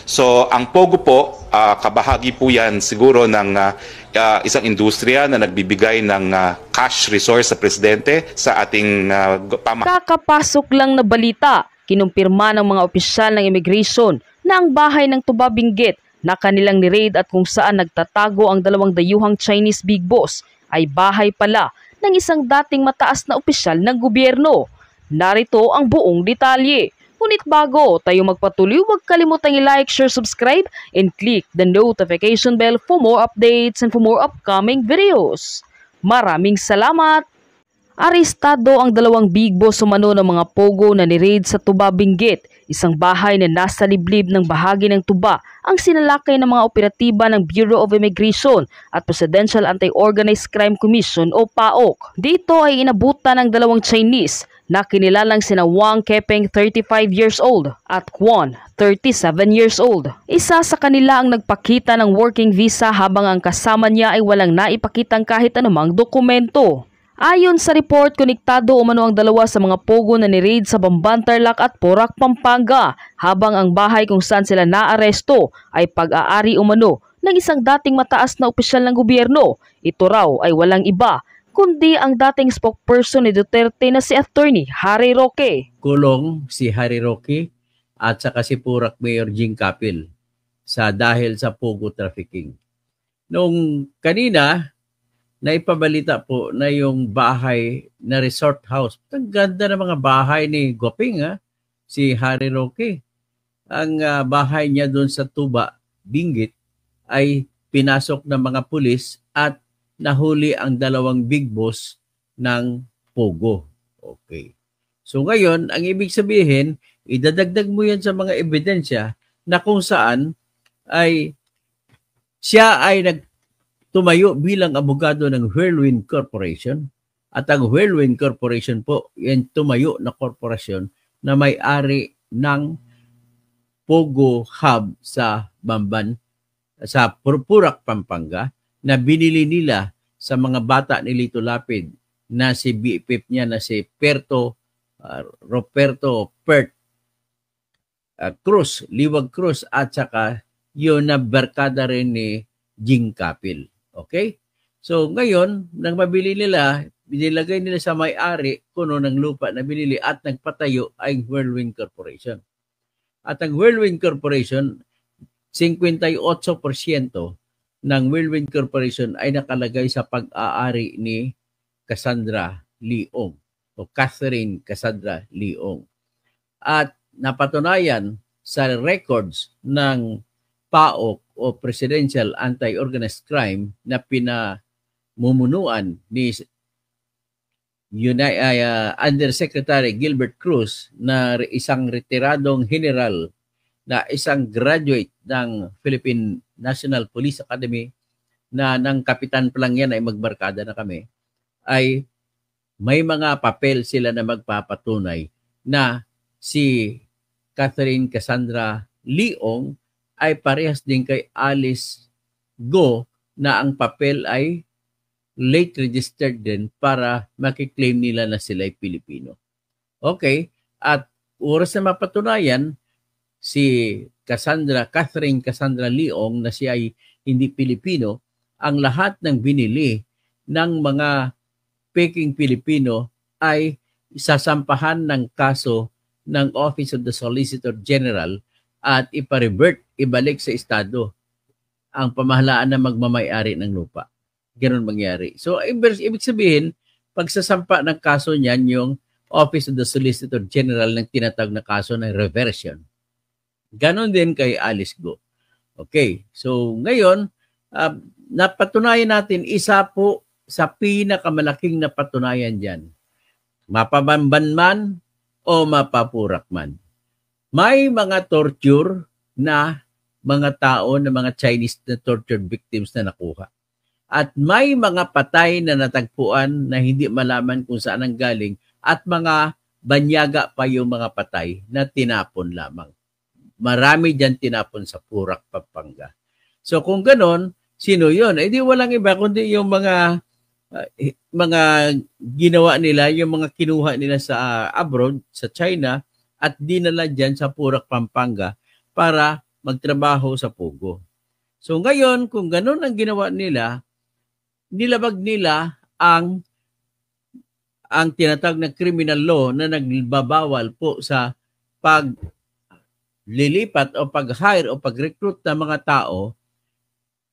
So ang Pogo po, kabahagi po yan siguro ng isang industriya na nagbibigay ng cash resource sa presidente sa ating Kakapasok lang na balita, kinumpirma ng mga opisyal ng immigration na ang bahay ng Tuba Benguet na kanilang ni-raid at kung saan nagtatago ang dalawang dayuhang Chinese big boss ay bahay pala ng isang dating mataas na opisyal ng gobyerno. Narito ang buong detalye. Ngunit bago tayo magpatuloy, huwag kalimutang i-like, share, subscribe, and click the notification bell for more updates and for more upcoming videos. Maraming salamat! Arestado ang dalawang big boss umano ng mga Pogo na ni-raid sa Tuba Benguet, isang bahay na nasa liblib ng bahagi ng Tuba ang sinalakay ng mga operatiba ng Bureau of Immigration at Presidential Anti-Organized Crime Commission o PAOK. Dito ay inabutan ng dalawang Chinese na kinilalang sina Wang Kepeng 35 years old at Kwon 37 years old. Isa sa kanila ang nagpakita ng working visa habang ang kasama niya ay walang naipakitang kahit anumang dokumento. Ayon sa report, konektado umano ang dalawa sa mga Pogo na ni-raid sa Bamban-Tarlac at Porac, Pampanga, habang ang bahay kung saan sila naaresto ay pag-aari umano ng isang dating mataas na opisyal ng gobyerno. Ito raw ay walang iba kundi ang dating spokesperson ni Duterte na si Attorney Harry Roque. Kulong si Harry Roque at saka si Porac Mayor Jing Capil dahil sa Pogo trafficking. Nung kanina, naipabalita po na yung bahay na resort house. Ang ganda ng mga bahay ni Goping, si Harry Roque. Ang bahay niya doon sa Tuba, Benguet, ay pinasok ng mga pulis at nahuli ang dalawang big boss ng Pogo. Okay. So ngayon, ang ibig sabihin, idadagdag mo yan sa mga ebidensya na kung saan ay siya ay tumayo bilang abogado ng Whirlwind Corporation at ang Whirlwind Corporation po yan tumayo na korporasyon na may-ari ng Pogo Hub sa Bamban, sa Porac, Pampanga, na binili nila sa mga bata ni Lito Lapid na si BFF niya na si Roberto Pert Cruz, Liwag Cruz at saka yun na barkada rin ni Jing Capil. Okay? So ngayon, nang mabili nila, binilagay nila sa may-ari kuno ng lupa na binili at nagpatayo ay Whirlwind Corporation. At ang Whirlwind Corporation, 58% ng Whirlwind Corporation ay nakalagay sa pag-aari ni Cassandra Leong o Catherine Cassandra Leong. At napatunayan sa records ng PAOK o Presidential Anti-Organized Crime na pinamumunuan ni Undersecretary Gilbert Cruz na isang retiradong general na isang graduate ng Philippine National Police Academy na ng kapitan pa lang yan ay magbarkada na kami, ay may mga papel sila na magpapatunay na si Catherine Cassandra Leong ay parehas din kay Alice Go na ang papel ay late registered din para makiklaim nila na sila ay Pilipino. Okay, at oras na mapatunayan si Catherine Cassandra Leong na siya ay hindi Pilipino, ang lahat ng binili ng mga peking Pilipino ay isasampahan ng kaso ng Office of the Solicitor General at ibalik sa estado ang pamahalaan na magmamay-ari ng lupa. Ganun mangyari. So, ibig sabihin, pagsasampa ng kaso niyan yung Office of the Solicitor General ng tinatawag na kaso ng reversion. Ganon din kay Alice Go. Okay. So, ngayon, napatunayan natin, isa po sa pinakamalaking napatunayan dyan. Mapabamban man o mapapurak man. May mga torture na mga tao na mga Chinese na tortured victims na nakuha. At may mga patay na natagpuan na hindi malaman kung saan ang galing at mga banyaga pa yung mga patay na tinapon lamang. Marami dyan tinapon sa Porac, Pampanga. So kung ganon, sino yun? Eh di walang iba kundi yung mga ginawa nila, yung mga kinuha nila sa abroad, sa China, at dinala dyan sa Porac, Pampanga para magtrabaho sa Pogo. So ngayon, kung ganun ang ginawa nila, nilabag nila ang tinatawag na criminal law na nagbabawal po sa paglilipat o pag-hire o pag-recruit ng mga tao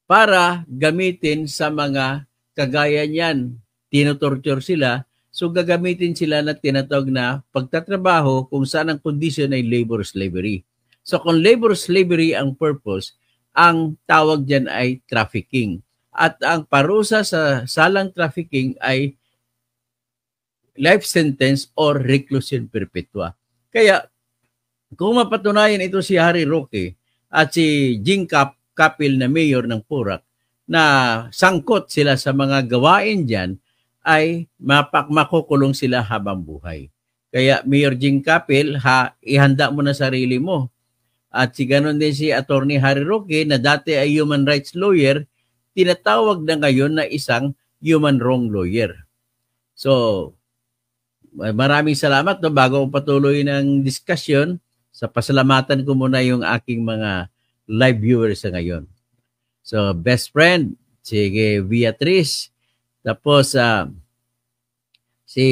para gamitin sa mga kagaya niyan. Tinotorture sila, so gagamitin sila na tinatawag na pagtatrabaho kung saan ang condition ay labor slavery. So kung labor slavery ang purpose, ang tawag dyan ay trafficking. At ang parusa sa salang trafficking ay life sentence or reclusion perpetua. Kaya kung mapatunayan ito si Harry Roque at si Jing Capil na mayor ng Porac na sangkot sila sa mga gawain dyan, ay makukulong sila habang buhay. Kaya Mayor Jing Capil, ihanda mo na sarili mo. At si ganon din si Attorney Harry Roque na dati ay human rights lawyer, tinatawag na ngayon na isang human wrong lawyer. So, maraming salamat. No? Bago ko patuloy ng discussion, sa pasalamatan ko muna yung aking mga live viewers sa ngayon. So, best friend, si Beatrice, tapos si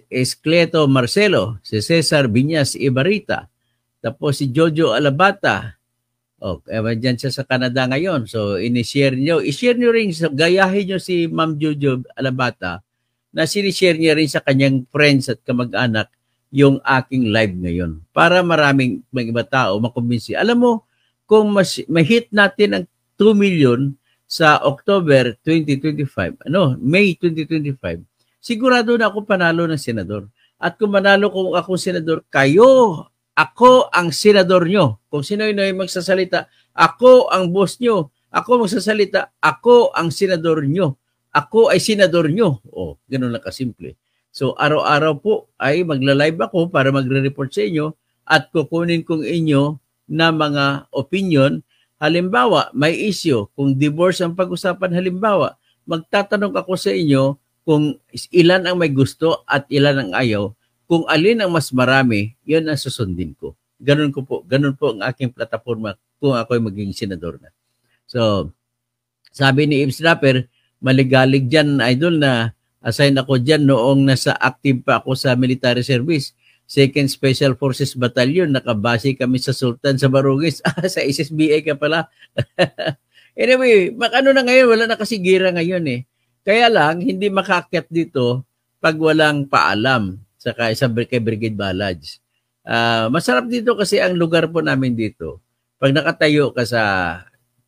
Escleto Marcelo, si Cesar Viñas Ibarita, tapos si Jojo Alabata. Dyan siya sa Canada ngayon. So, i-share nyo rin, gayahin nyo si Ma'am Jojo Alabata na sinishare niya rin sa kanyang friends at kamag-anak yung aking live ngayon para maraming mga iba tao makumbinsi. Alam mo, kung ma-hit natin ang 2 million sa October 2025, May 2025, sigurado na ako panalo ng senador. At kung manalo kung ako senador, ako ang senador nyo. Kung sino-ino ay magsasalita, ako ang boss nyo. Ako magsasalita, ako ang senador nyo. Ako ay senador nyo. Ganun lang kasimple. So, araw-araw po ay magla-live ako para magre-report sa inyo at kukunin kong inyo na mga opinion. Halimbawa, may issue. Kung divorce ang pag-usapan, halimbawa, magtatanong ako sa inyo kung ilan ang may gusto at ilan ang ayaw. Kung alin ang mas marami, yun ang susundin ko. Ganun po ang aking plataforma kung ako ay maging senador na. So, sabi ni Ibs Rapper, maligalig dyan, idol, na assign ako dyan noong nasa active pa ako sa military service. 2nd Special Forces Battalion, nakabase kami sa Sultan sa Barugis. Sa SSBA ka pala. Anyway, na ngayon, wala na kasi gira ngayon eh. Kaya lang, hindi makaakyat dito pag walang paalam saka kay Brigade Balads. Masarap dito kasi ang lugar po namin dito. Pag nakatayo ka sa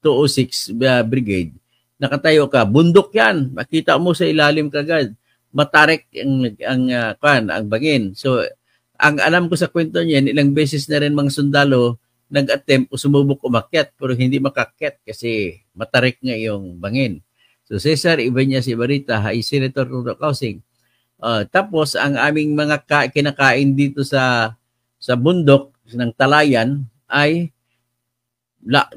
206 Brigade, nakatayo ka, bundok yan. Makita mo sa ilalim kagad. Matarik ang bangin. So, ang alam ko sa kwento niyan, ilang beses na rin mga sundalo nag-attempt o sumubok umakyat pero hindi makakyat kasi matarik nga yung bangin. So, Cesar Ibañez Ibarita, hi Senator Rudo Kausing. Tapos, ang aming mga kinakain dito sa bundok ng Talayan ay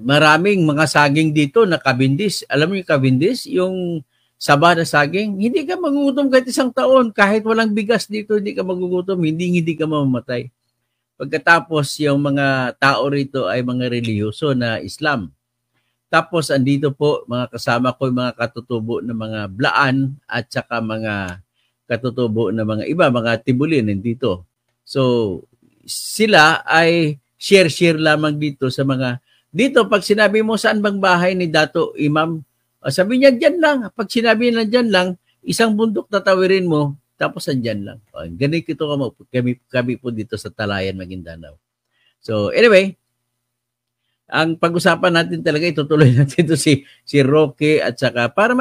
maraming mga saging dito na kabindis. Alam mo yung kabindis? Yung saba na saging? Hindi ka magugutom kahit isang taon. Kahit walang bigas dito, hindi ka magugutom. Hindi ka mamamatay. Pagkatapos, yung mga tao rito ay mga reliyoso na Islam. Tapos, andito po, mga kasama ko, yung mga katutubo na mga Blaan at saka mga katutubo na mga iba, mga Tibulin nandito. So, sila ay share lamang dito sa mga dito, pag sinabi mo saan bang bahay ni Dato Imam, sabi niya dyan lang. Pag sinabi niya dyan lang, isang bundok tatawirin mo, tapos andyan lang. Ganito kami po dito sa Talayan, Maguindanao. So, anyway, ang pag-usapan natin talaga, itutuloy natin ito si Roque at saka para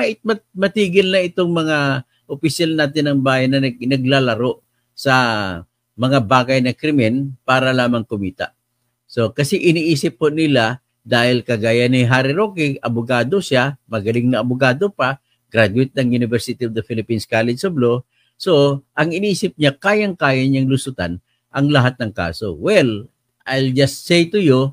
matigil na itong mga opisyal natin ng bayan na naglalaro sa mga bagay na krimen para lamang kumita. So, kasi iniisip po nila dahil kagaya ni Harry Roque, abogado siya, magaling na abogado pa, graduate ng University of the Philippines College of Law. So, ang iniisip niya, kayang-kaya niyang lusutan ang lahat ng kaso. Well, I'll just say to you,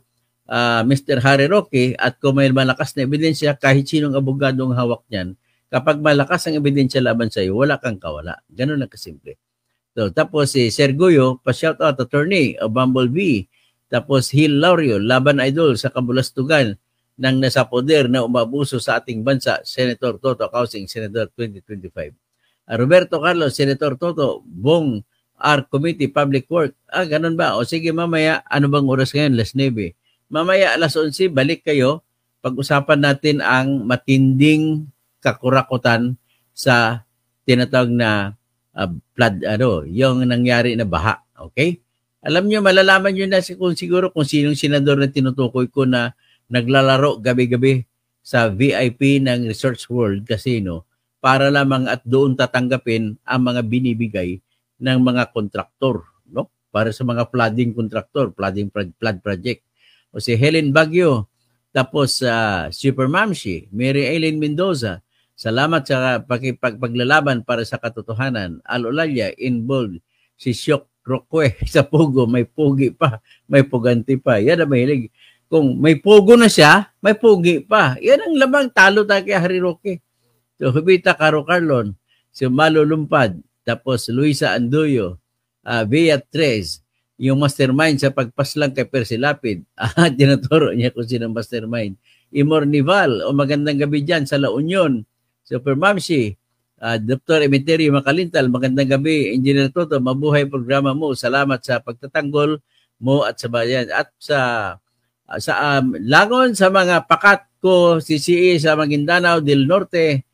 Mr. Harry Roque, at kung may malakas na ebidensya, kahit sinong abogado ang hawak niyan, kapag malakas ang ebidensya laban sa iyo, wala kang kawala. Ganun lang kasimple. So, tapos si Sergio, pa-shoutout attorney o Bumblebee, Tapos Hilario, laban idol sa kabulastugan ng nasa poder na umabuso sa ating bansa, Senator Toto Kausing, Senator 2025. Roberto Carlos, Senator Toto, Bong R. Committee, Public Work. Ganun ba? O sige, mamaya, ano bang oras ngayon? Alas 9. Mamaya, alas 11, balik kayo. Pag-usapan natin ang matinding kakurakutan sa tinatawag na flood, yung nangyari na baha. Okay? Alam nyo, malalaman nyo na kung siguro kung sinong senador na tinutukoy ko na naglalaro gabi-gabi sa VIP ng Resorts World Casino para lamang at doon tatanggapin ang mga binibigay ng mga kontraktor, no? Para sa mga flooding kontraktor, flood project. O si Helen Baguio, tapos Super Mamshi, Mary Eileen Mendoza, salamat sa paglalaban para sa katotohanan. Al-Olalia, involved si Syok Roque sa Pugo, may pugi pa, may puganti pa. Yan ang mahilig. Kung may pugo na siya, may pugi pa. Yan ang lamang talo tayo kay Harry Roque. So, Hubita Caro Carlon, si Malo Lumpad, tapos Luisa Anduyo, Beatriz, yung mastermind sa pagpaslang kay Percy Lapid. Tinuturo niya kung sino mastermind. Imor Nival, o magandang gabi dyan sa La Union. Super Mamshi, Dr. Emeterio Makalintal, magandang gabi. Engineer Toto, mabuhay programa mo. Salamat sa pagtatanggol mo at sa bayan. At sa Langon, sa mga pakat ko, CCE sa Maguindanao del Norte,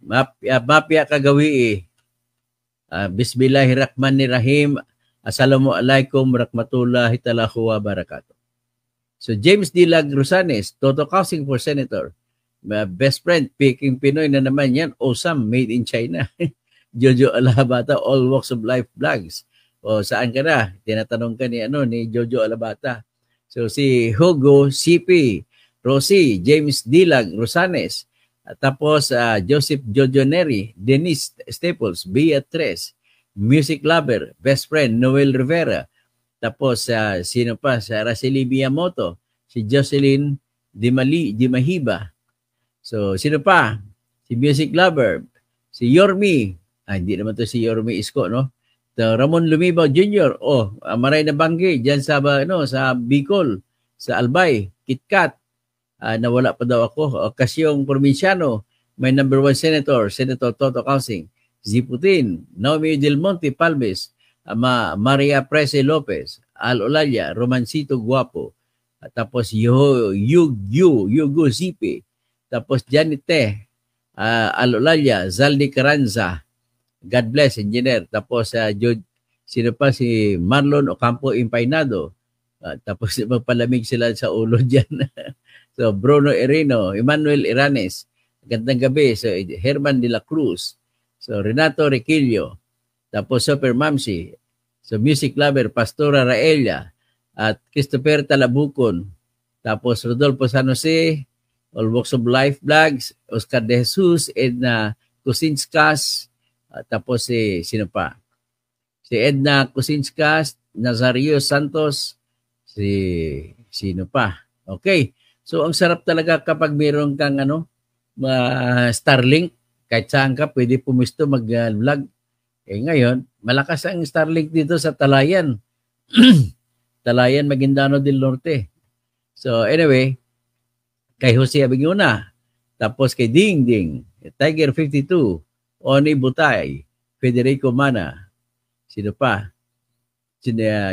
mapya kagawi. Bismillahirrahmanirrahim. Assalamualaikum warahmatullahi wa barakatuh. So James D. Lagrosanes, Toto Kausing for Senator. Best friend, Peking Pinoy na naman yan. Awesome, made in China. Jojo Alabata, All Walks of Life Vlogs. O saan ka na? Tinatanong ka ni Jojo Alabata. So si Hugo CP, Rosie, James Dilag, Rosanes, tapos Joseph Jojoneri, Denise Staples, Beatrice, Music Lover, Best Friend, Noel Rivera, tapos sino pa? Si Araceli Miyamoto, si Jocelyn Dimahiba. So sino pa? Si Music Lover, si Yormi, hindi naman to si Yormi Isko, no? Ramon Lumibaw Jr. Maray na banggi diyan sa Bicol, sa Albay, KitKat. Nawala pa daw ako. Kasyong Provinciano, may number 1 Senator, Senator Toto Kausing, Ziputin, Naomi Del Monte Palmes, Maria Prese Lopez, Al-Olalia, Romancito Guapo, tapos Yugo Zipe, tapos Janite, Al-Olalia, Zaldi Carranza, God bless, engineer. Tapos sino pa? Si Marlon Ocampo Impainado. Tapos magpalamig sila sa ulo dyan. So Bruno Erino, Emmanuel Iranes, gandang gabi. So Herman de la Cruz. So Renato Requillo. Tapos Super Mamsi. So Music Lover, Pastora Raelia. At Christopher Talabucon. Tapos Rodolfo San Jose, All Walks of Life Vlogs, Oscar de Jesus, Edna Kusinskas. Tapos sino pa? Si Edna Kusinskas, Nazario Santos, sino pa? Okay. So ang sarap talaga kapag mayroon kang Starlink, kahit saan ka pwede pumisto mag-vlog. Ngayon, malakas ang Starlink dito sa Talayan. Talayan, Maguindano del Norte. So anyway, kay Jose Abiguna, tapos kay Ding Ding, Tiger 52, Oni Butay, Federico Mana, sino pa?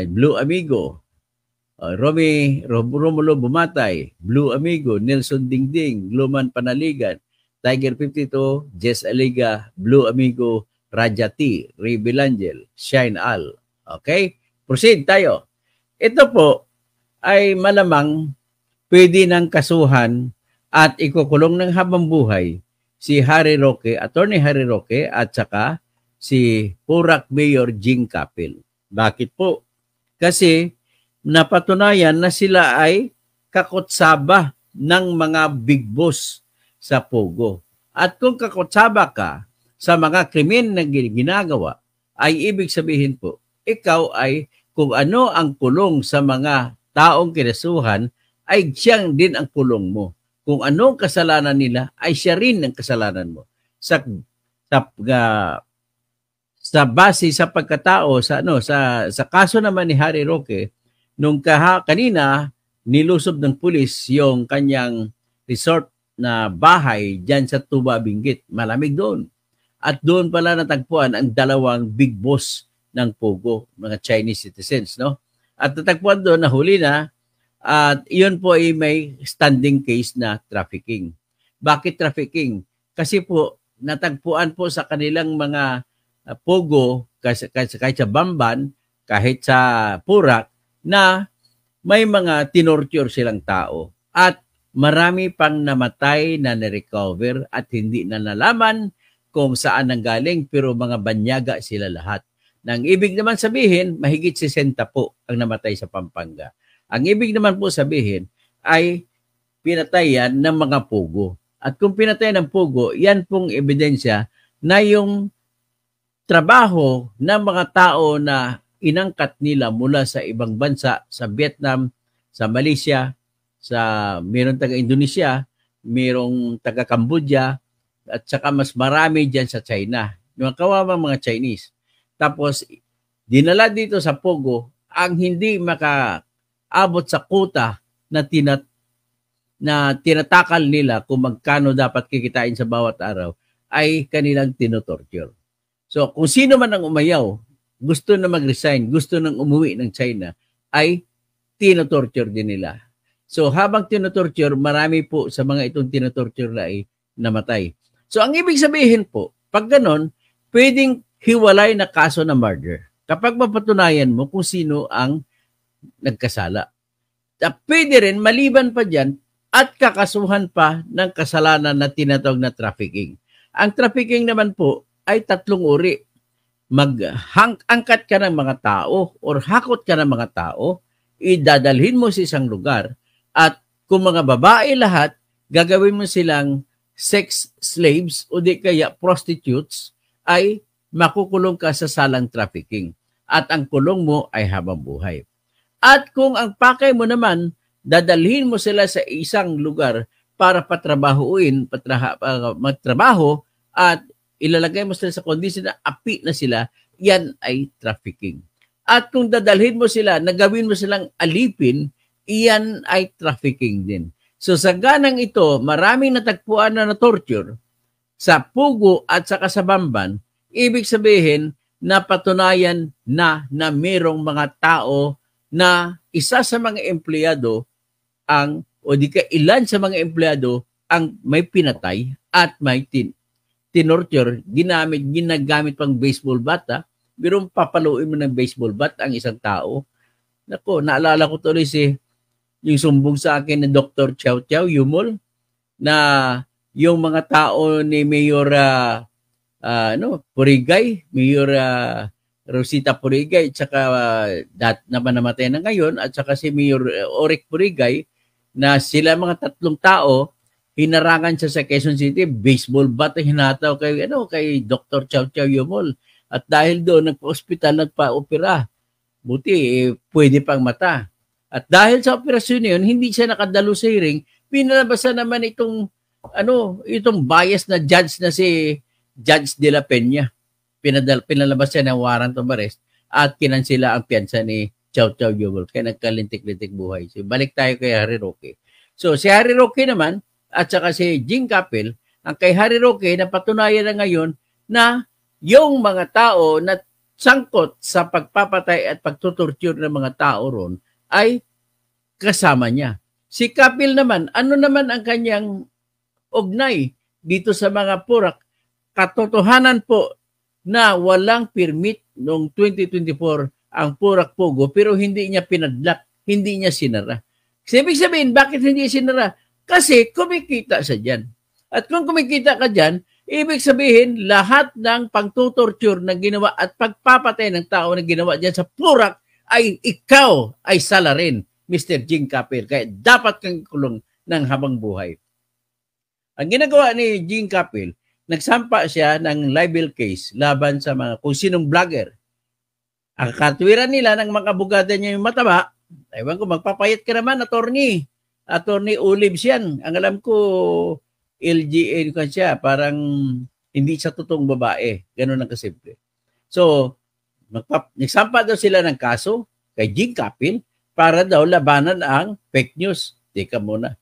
Blue Amigo, Romulo Bumatay, Blue Amigo, Nelson Dingding, Gluman Panaligan, Tiger 52, Jess Aliga, Blue Amigo, Rajati, Ray Belangel, Shine Al. Okay? Proceed tayo. Ito po ay malamang pwede ng kasuhan at ikukulong ng habang buhay si Harry Roque, Attorney Harry Roque, at saka si Purak Mayor Jing Capil. Bakit po? Kasi napatunayan na sila ay kakutsaba ng mga big boss sa Pogo. At kung kakutsaba ka sa mga krimen na ginagawa, ay ibig sabihin po, ikaw ay kung ano ang kulong sa mga taong kinasuhan, ay siyang din ang kulong mo. Kung anong kasalanan nila, ay siya rin ang kasalanan mo. Sa base sa pagkatao, sa kaso naman ni Harry Roque, nung kanina, nilusob ng pulis yung kanyang resort na bahay dyan sa Tuba Benguet. Malamig doon. At doon pala natagpuan ang dalawang big boss ng Pogo, mga Chinese citizens, no? At natagpuan doon, nahuli na, at iyon po ay may standing case na trafficking. Bakit trafficking? Kasi po, natagpuan po sa kanilang mga Pogo, kahit sa Bamban, kahit sa Purak, na may mga tinorture silang tao. At marami pang namatay na na-recover at hindi na nalaman kung saan nanggaling, pero mga banyaga sila lahat. Nang ibig naman sabihin, mahigit 60 po ang namatay sa Pampanga. Ang ibig naman po sabihin ay pinatayan ng mga Pogo. At kung pinatayan ng Pogo, yan pong ebidensya na yung trabaho ng mga tao na inangkat nila mula sa ibang bansa, sa Vietnam, sa Malaysia, mayroong taga-Indonesia, mayroong taga-Cambodia, at saka mas marami dyan sa China. Yung kawawang mga Chinese. Tapos, dinala dito sa Pogo ang hindi makaabot sa quota na tinatakal nila kung magkano dapat kikitain sa bawat araw ay kanilang tinotorture. So, kung sino man ang umayaw, gusto na mag-resign, gusto nang umuwi ng China, ay tinotorture din nila. So, habang tinotorture, marami po sa mga itong tinotorture na ay namatay. So, ang ibig sabihin po, pag ganon, pwedeng hiwalay na kaso na murder. Kapag mapatunayan mo kung sino ang nagkasala. At pwede rin, maliban pa dyan, at kakasuhan pa ng kasalanan na tinatawag na trafficking. Ang trafficking naman po ay tatlong uri. Angkat ka ng mga tao or hakot ka ng mga tao, idadalhin mo sa isang lugar, at kung mga babae lahat, gagawin mo silang sex slaves o di kaya prostitutes, ay makukulong ka sa salang trafficking. At ang kulong mo ay habang buhay. At kung ang pakay mo naman, dadalhin mo sila sa isang lugar para magtrabaho at ilalagay mo sila sa kondisyon na api na sila, yan ay trafficking. At kung dadalhin mo sila, nagawin mo silang alipin, iyan ay trafficking din. So sa ganang ito, maraming natagpuan na torture sa Pugo at saka sa Bamban, ibig sabihin na patunayan na mayroong mga tao na isa sa mga empleyado o di ka ilan sa mga empleyado ang may pinatay at may tinorture, ginagamit pang baseball bat. Pero papaluin mo ng baseball bat ang isang tao. Nako, naalala ko tuloy yung sumbong sa akin ni Dr. Chow Chow Yumol na yung mga tao ni Mayor Purigay, Mayor Rosita Purigay, at saka namatay na ngayon, at saka si Mayor Oric Purigay, na sila mga tatlong tao, hinarangan siya sa Quezon City, baseball bat ang hinataw kay Dr. Chow Chow Yumol. At dahil doon, nagpa-hospital, nagpa-opera. Buti, pwede pang mata. At dahil sa operasyon yun, hindi siya nakadalo sa hearing, pinalabasan naman itong bias na judge na si Judge De La Peña. Pinalabas siya ng warrant of arrest at kinansila ang piyansa ni Chow Chow Yumol. Kaya nagkalintik-lintik buhay. So, balik tayo kay Harry Roque. So, si Harry Roque naman at saka si Jing Capel, ang kay Harry Roque, napatunayan na ngayon na yung mga tao na sangkot sa pagpapatay at pagtutorture ng mga tao ron ay kasama niya. Si Capel naman, ano naman ang kanyang ugnay dito sa mga Purak? Katotohanan po na walang permit noong 2024 ang Purak Pogo pero hindi niya pinadlak, hindi niya sinara. Ibig sabihin, bakit hindi sinara? Kasi kumikita siya dyan. At kung kumikita ka dyan, ibig sabihin, lahat ng pangtutorture na ginawa at pagpapatay ng tao na ginawa dyan sa Purak ay ikaw ay sala rin, Mr. Jing Capel. Kaya dapat kang kulong ng habang buhay. Ang ginagawa ni Jing Capel, nagsampa siya ng libel case laban sa mga kung sinong vlogger. Ang katwiran nila ng mga abogado niya yung mataba, ewan ko, magpapayat ka naman, attorney Olives yan. Ang alam ko, LGA kan siya, parang hindi siya totoong babae. Ganun ang kasimple. So, nagsampa daw sila ng kaso kay Jing Capel para daw labanan ang fake news. Teka muna.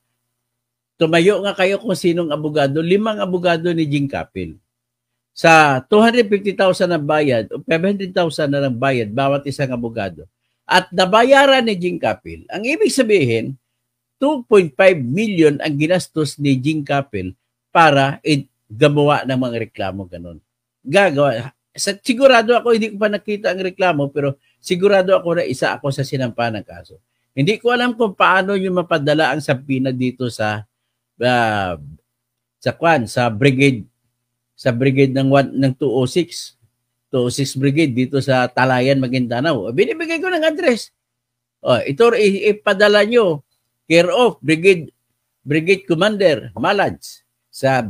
Tumayo nga kayo kung sinong abogado. 5 abogado ni Jing Capil. Sa 250,000 na bayad o 500,000 na ng bayad bawat isang abogado. At nabayaran ni Jing Capil. Ang ibig sabihin, 2.5 million ang ginastos ni Jing Capil para gumawa ng mga reklamo ganun. Gagawa. Sigurado ako, hindi ko pa nakita ang reklamo, pero sigurado ako na isa ako sa sinampa ng kaso. Hindi ko alam kung paano yung mapadala ang sabina dito sa brigade ng 206 Brigade dito sa Talayan, Maguindanao. Binibigay ko ng address. Ito ipadala nyo, care of Brigade Commander Malads sa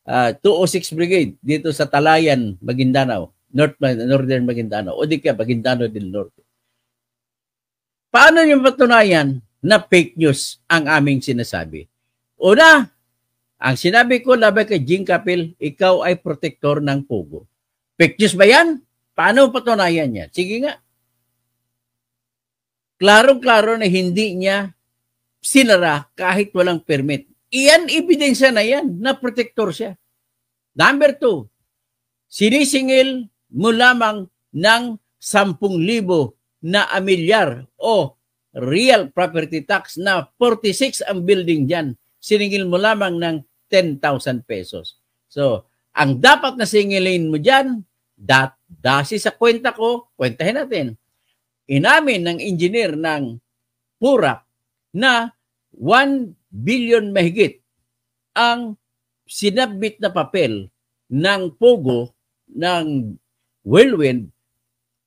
206 Brigade dito sa Talayan, Maguindanao, Northern Maguindanao, o di kaya Maguindanao del Norte. Paano nyo patunayan na fake news ang aming sinasabi? Una, ang sinabi ko laban kay Jing Capil, ikaw ay protector ng Pogo. Fake news ba yan? Paano patunayan niya? Sige nga. Klaro-klaro na hindi niya sinara kahit walang permit. Iyan, ebidensya na yan na protector siya. Number 2, sinisingil mo lamang ng 10,000 na amilyar o real property tax na 46 ang building dyan. Siningil mo lamang ng 10,000 pesos. So, ang dapat na singilin mo dyan, dasi sa kwenta ko, kwentahin natin. Inamin ng engineer ng PURAC na 1 billion mahigit ang sinabit na papel ng Pogo ng Whirlwind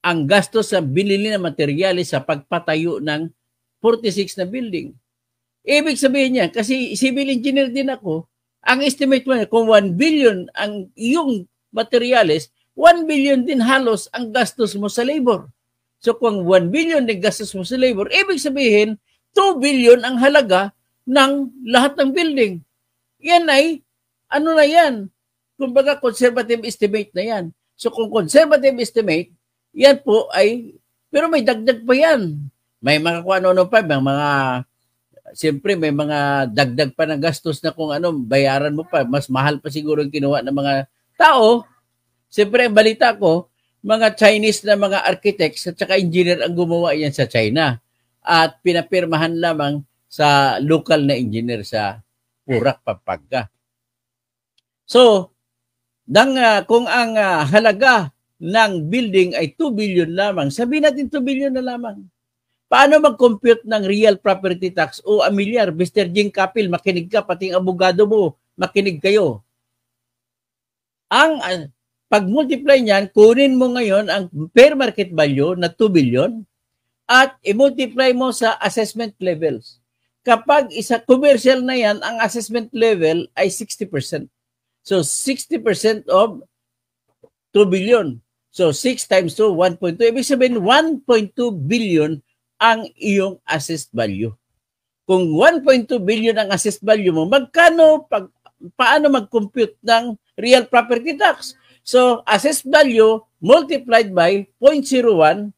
ang gastos sa binili na materyales sa pagpatayo ng 46 na building. Ibig sabihin niya, kasi civil engineer din ako, ang estimate mo kung 1 billion ang iyong materyales, 1 billion din halos ang gastos mo sa labor. So kung 1 billion din gastos mo sa labor, ibig sabihin 2 billion ang halaga ng lahat ng building. Yan ay, ano na yan? Kumbaga conservative estimate na yan. So kung conservative estimate, yan po ay, pero may dagdag pa yan. May mga kung ano pa, siyempre may mga dagdag pa ng gastos na kung ano, bayaran mo pa. Mas mahal pa siguro yung kinuha ng mga tao. Siyempre, ang balita ko, mga Chinese na mga architects at saka engineer ang gumawa yan sa China. At pinapirmahan lamang sa local na engineer sa PURAC, Pampanga. So, kung ang halaga ng building ay 2 billion lamang, sabihin natin 2 billion na lamang. Paano mag-compute ng real property tax o amilyar? Mr. Jing Capil, makinig ka, pati ang abogado mo, makinig kayo. Ang pag-multiply niyan, kunin mo ngayon ang fair market value na 2 billion at i-multiply mo sa assessment levels. Kapag isa commercial na yan, ang assessment level ay 60%. So 60% of 2 billion. So 6 times 2, 1.2. Ibig sabihin 1.2 billion ang iyong assessed value. Kung 1.2 billion ang assessed value mo, paano mag-compute ng real property tax? So, assessed value multiplied by 0.01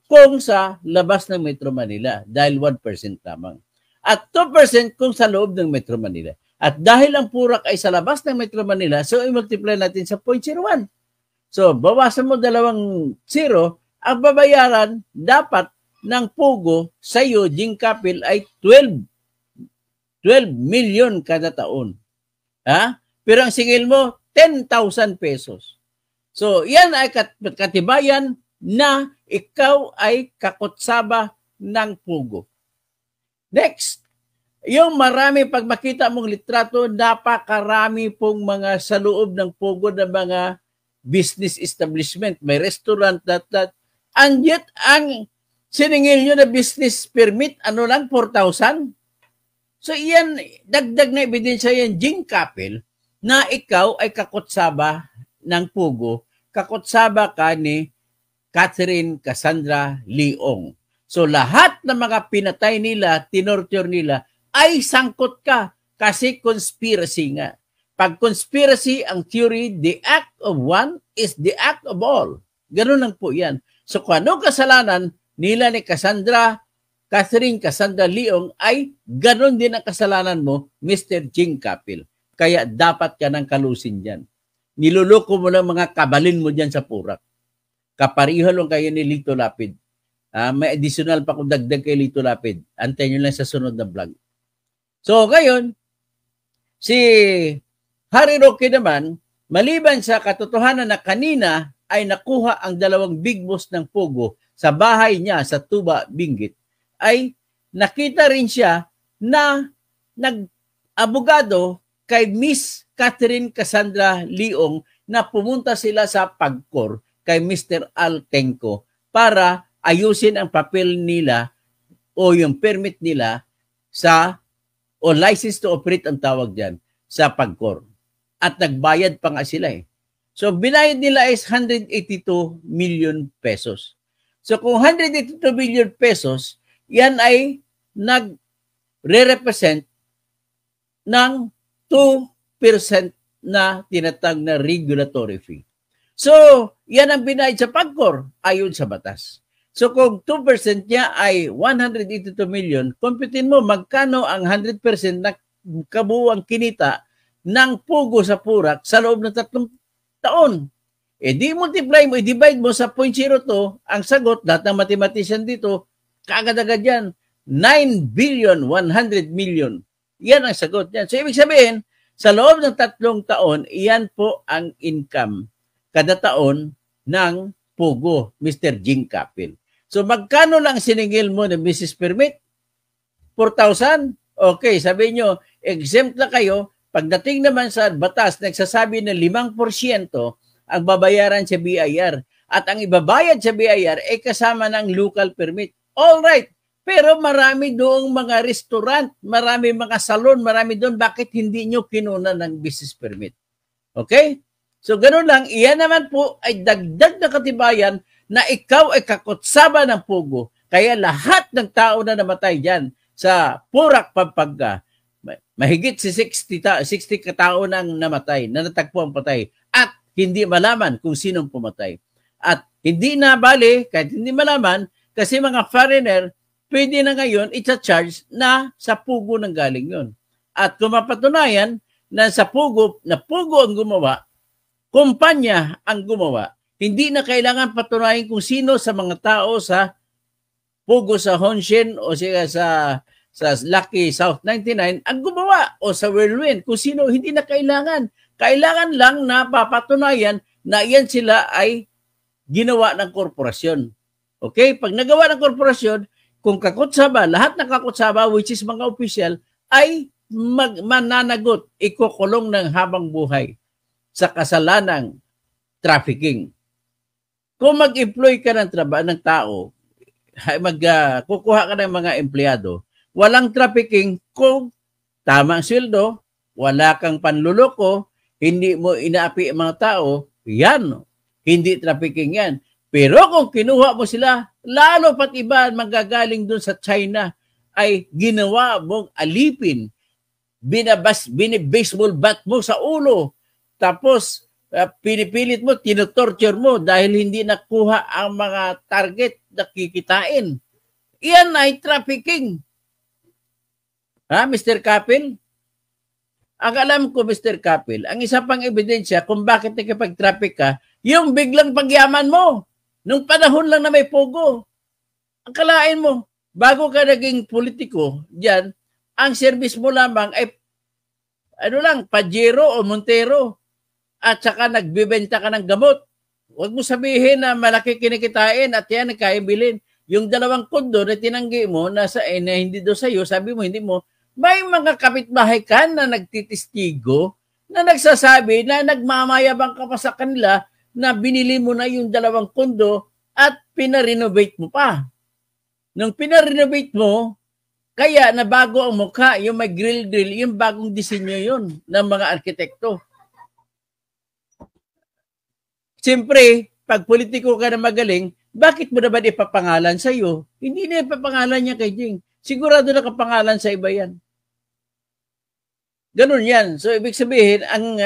kung sa labas ng Metro Manila dahil 1% lamang. At 2% kung sa loob ng Metro Manila. At dahil ang PURAC ay sa labas ng Metro Manila, so i-multiply natin sa 0.01. So, bawasan mo 2 zero, ang babayaran dapat ng Pogo sa iyo, Jing Capil, ay 12 million kada taon. Ha? Pero ang singil mo, 10,000 pesos. So, yan ay katibayan na ikaw ay kakutsaba ng Pogo. Next, yung marami, pag makita mong litrato, napakarami pong mga sa loob ng Pogo na mga business establishment. May restaurant, and yet, ang siningil nyo na business permit, lang, 4,000? So, iyan, dagdag na ebidensya yan, Jing Capil, na ikaw ay kakutsaba ng Pogo, kakutsaba ka ni Catherine Cassandra Leong. So, lahat ng mga pinatay nila, tinorture nila, ay sangkot ka kasi conspiracy nga. Pag conspiracy, ang theory, the act of one is the act of all. Ganun lang po yan. So, kung ano kasalanan nila ni Cassandra Catherine Cassandra Leong, ay ganon din ang kasalanan mo, Mr. Jing Capil. Kaya dapat ka ng kalusin dyan. Niluloko mo lang mga kabalin mo dyan sa Purak. Kapariho lang kayo ni Lito Lapid. May additional pa kung dagdag kay Lito Lapid. Antayin nyo lang sa sunod na vlog. So, ngayon, si Harry Roque naman, maliban sa katotohanan na kanina ay nakuha ang dalawang big boss ng Pogo sa bahay niya sa Tuba, Benguet, ay nakita rin siya na nag-abogado kay Miss Catherine Cassandra Leong na pumunta sila sa PAGCOR kay Mr. Al Tenco para ayusin ang papel nila o yung permit nila o license to operate ang tawag dyan sa PAGCOR. At nagbayad pa nga sila eh. So binayad nila is 182 million pesos. So kung 182 million pesos, yan ay nagre-represent ng 2% na tinatag na regulatory fee. So, yan ang binayad sa PAGCOR ayon sa batas. So, kung 2% niya ay 182 million, computin mo magkano ang 100% na kabuuang kinita ng Pugo sa Purak sa loob ng 3 taon. E di multiply mo, i-divide mo sa 0.02, ang sagot, lahat ng mathematician dito, kaagad-agad yan, 9 billion 100 million. Yan ang sagot yan. So, ibig sabihin, sa loob ng 3 taon, iyan po ang income kada taon ng Pugo, Mr. Jing Capil. So, magkano lang siningil mo ng business permit? 4,000? Okay, sabi nyo, exempt na kayo. Pagdating naman sa batas, nagsasabi na 5% ang babayaran sa BIR. At ang ibabayad sa BIR ay kasama ng local permit. All right. Pero marami doong mga restaurant, marami mga salon, marami doon. Bakit hindi nyo kinuna ng business permit? Okay? So, ganun lang. Iyan naman po ay dagdag na katibayan na ikaw ay kakutsaba ng Pugo. Kaya lahat ng tao na namatay dyan sa Purak, Pampanga, mahigit si 60 katao nang namatay, na natagpo ang patay. At hindi malaman kung sinong pumatay. At hindi na bali, kahit hindi malaman, kasi mga foreigner, pwede na ngayon i-charge na sa Pugo nang galing yun. At kung mapatunayan na sa Pugo, na Pugo ang gumawa, kumpanya ang gumawa, hindi na kailangan patunayan kung sino sa mga tao sa Pugo sa Honshin o sa Lucky South 99 ang gumawa o sa Whirlwind. Kung sino, hindi na kailangan. Kailangan lang na papatunayan na iyan sila ay ginawa ng korporasyon. Okay? Pag nagawa ng korporasyon, kung kakutsaba, lahat ng kakutsaba, which is mga opisyal, ay mananagot, ikukulong ng habang buhay sa kasalanang trafficking. Kung mag-employ ka ng tao, kukuha ka ng mga empleyado, walang trafficking kung tama ang sweldo, wala kang panluloko, hindi mo inaapi ang mga tao, yan, hindi trafficking yan. Pero kung kinuha mo sila, lalo pat iba magagaling dun sa China, ay ginawa mong alipin, binibaseball bat mo sa ulo, tapos pinipilit mo, tinutorture mo dahil hindi nakuha ang mga target na kikitain. Iyan ay trafficking. Ha, Mr. Capil? Ang alam ko, Mr. Capil, ang isa pang ebidensya kung bakit nakipag-traffic ka, yung biglang pagyaman mo. Nung panahon lang na may Pugo. Ang kalain mo, bago ka naging politiko, diyan, ang service mo lamang ay Pajero o Montero. At saka nagbibenta ka ng gamot. Huwag mo sabihin na malaki kinikitain at yan nagkaibilin. Yung 2 kondo na tinanggi mo na hindi do sa iyo, sabi mo hindi mo, may mga kapitbahay ka na nagtitistigo na nagsasabi na nagmamayabang ka pa sa kanila na binili mo na yung 2 kondo at pinarenovate mo pa. Nung pinarenovate mo, kaya nabago ang mukha, yung may grill-grill, yung bagong disenyo yun ng mga arkitekto. Siyempre, pag politiko ka na magaling, bakit mo naman ipapangalan sa iyo? Hindi na ipapangalan niya kay Jing. Sigurado na kapangalan sa iba yan. Ganun yan. So, ibig sabihin, ang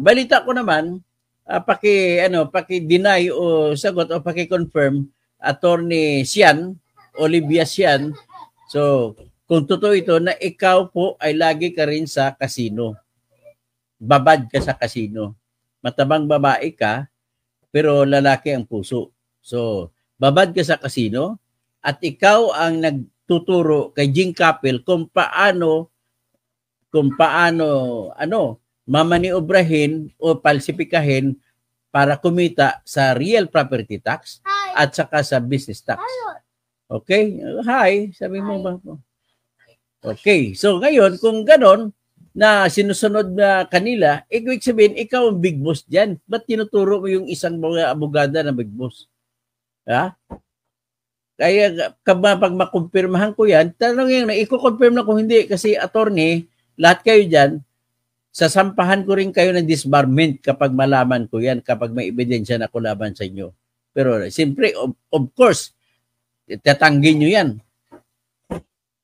balita ko naman, paki-deny o sagot o paki-confirm, Attorney Sian, Olivia Sian, So, kung totoo ito na ikaw po ay lagi ka rin sa casino. Babad ka sa casino. Matabang babae ka, pero lalaki ang puso. So, babad ka sa casino at ikaw ang nagtuturo kay Jing Capel kung paano mamaniobrahin o palsipikahin para kumita sa real property tax at saka sa business tax. Okay? Hi, sabi mo ba? Okay. So ngayon, kung ganon na sinusunod na kanila, ibig sabihin, ikaw ang big boss dyan. Ba't tinuturo mo yung isang mga abogada na big boss? Ha? Kaya pag makumpirmahan ko yan, tanong yung iko-confirm na kung hindi kasi attorney, lahat kayo dyan, sasampahan ko rin kayo ng disbarment kapag malaman ko yan, kapag may ebidensya na kulaban sa inyo. Pero siyempre, of course, tatanggihin nyo yan.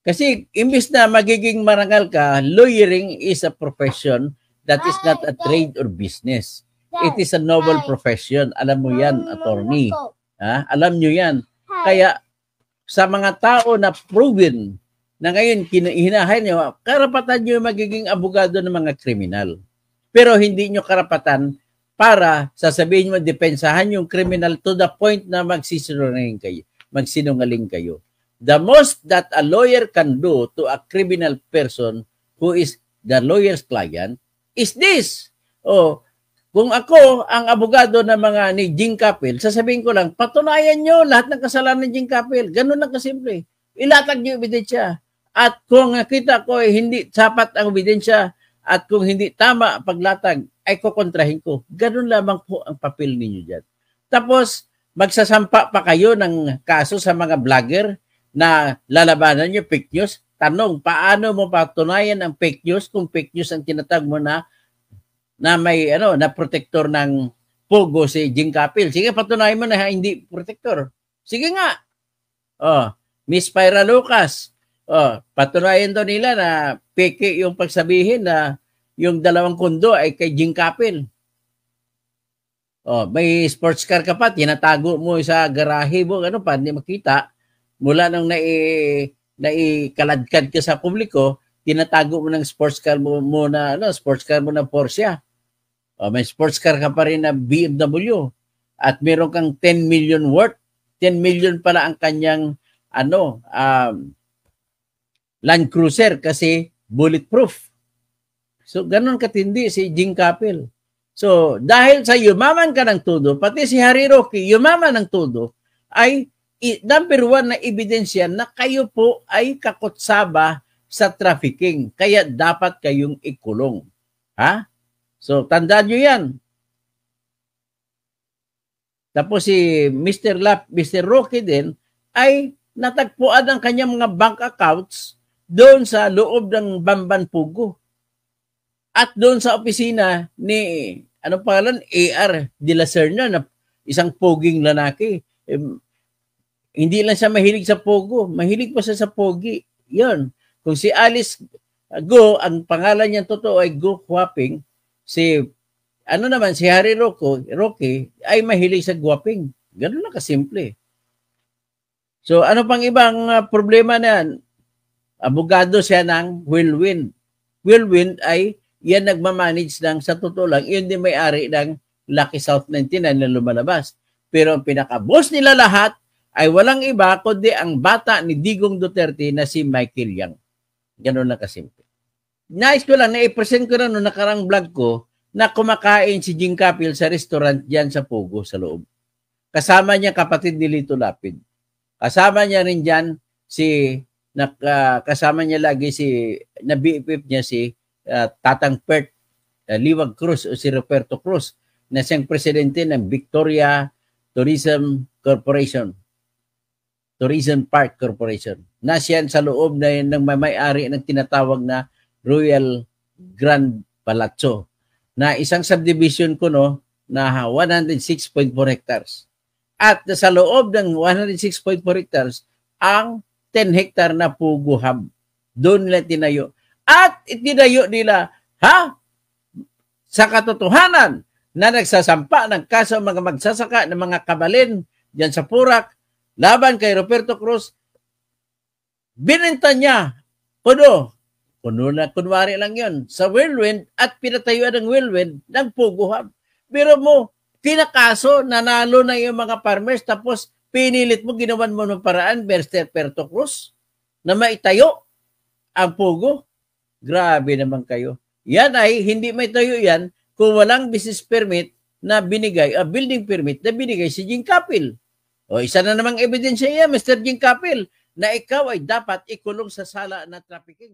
Kasi imbis na magiging marangal ka, lawyering is a profession that is not a trade or business. It is a noble profession. Alam mo yan, attorney. Ha? Alam nyo yan. Kaya sa mga tao na proven na ngayon hinahire nyo, karapatan nyo magiging abogado ng mga kriminal. Pero hindi nyo karapatan para sasabihin mo, depensahan yung kriminal to the point na magsinungaling kayo. The most that a lawyer can do to a criminal person who is the lawyer's client is this. Kung ako ang abogado ng mga ni Jing Capel, sasabihin ko lang, patunayan nyo lahat ng kasalanan ni Jing Capel. Ganun lang kasimple. Ilatag nyo ebidensya. At kung nakita ko hindi sapat ang ebidensya at kung hindi tama paglatag, ay kukontrahin ko. Ganun lamang po ang papel ninyo dyan. Tapos, magsasampa pa kayo ng kaso sa mga vlogger na lalabanan nyo fake news. Tanong, paano mo patunayan ang fake news kung fake news ang tinatag mo na may na protector ng Pogo si Jing Capel? Sige, patunayan mo na hindi protector. Sige nga. Miss Pyra Lucas. Patunayan daw nila na peke yung pagsabihin na yung 2 kondo ay kay Jing Capel. May sports car ka pa, tinatago mo sa garahe mo, pa, hindi makita. Mula nang naikaladkad ka sa publiko, tinatago mo ng sports car mo na Porsche. May sports car ka pa rin na BMW. At meron kang 10 million worth. 10 million pala ang kanyang Land Cruiser kasi bulletproof. So, ganun katindi si Jing Capel. So, dahil sa yumaman ka ng todo, pati si Harry Roque, yumaman ng todo, ay number 1 na ebidensya na kayo po ay kakotsaba sa trafficking. Kaya dapat kayong ikulong. Ha? So, tandaan nyo yan. Tapos si Mr. Roque din ay natagpuan ang kanyang mga bank accounts doon sa loob ng Bamban Pugo. At doon sa opisina ni, A.R. de la Serna, na isang poging lalaki. Hindi lang siya mahilig sa pogo, mahilig pa siya sa pogi. Yun. Kung si Alice Go, ang pangalan niya totoo ay Go Huaping, si Harry Roque ay mahilig sa guwaping. Ganun lang kasimple. So, ano pang ibang problema na yan? Abogado siya ng Whirlwind. Whirlwind ay yan nagmamanage ng, sa totoo lang, yun din may-ari ng Lucky South 99 na lumalabas. Pero ang pinaka-boss nila lahat ay walang iba kundi ang bata ni Digong Duterte na si Michael Yang. Ganun lang kasimple. Nice ko lang, na-present ko na noong nakarang vlog ko na kumakain si Jing Capel sa restaurant dyan sa Pogo sa loob. Kasama niya kapatid ni Lito Lapid. Kasama niya rin dyan kasama niya lagi na BFF niya si Tatang Pert Liwag Cruz o si Roberto Cruz na siyang presidente ng Victoria Tourism Park Corporation. Na siya sa loob na ng may-ari ng tinatawag na Royal Grand Palazzo na isang subdivision ko na 106.4 hectares. At sa loob ng 106.4 hectares ang 10 hectare na Pugo Hub. Doon nila tinayo. At itinayo nila, sa katotohanan na nagsasampa ng kaso mga magsasaka ng mga kabalin dyan sa Purak, laban kay Roberto Cruz, Binenta niya, kuno na kunwari lang yon sa Whirlwind at pinatayuan ng Whirlwind ng Pogo Hub. Pero mo, kinakaso, nanalo na yung mga farmers tapos pinilit mo, ginawan mo ng paraan, Berster Perto Cruz, na maitayo ang Pogo. Grabe naman kayo. Yan ay, hindi may tayo yan kung walang business permit na binigay, building permit na binigay si Jing Capil. O isa na namang ebidensya yan, Mr. Jing Capil, na ikaw ay dapat ikulong sa sala na trafficking.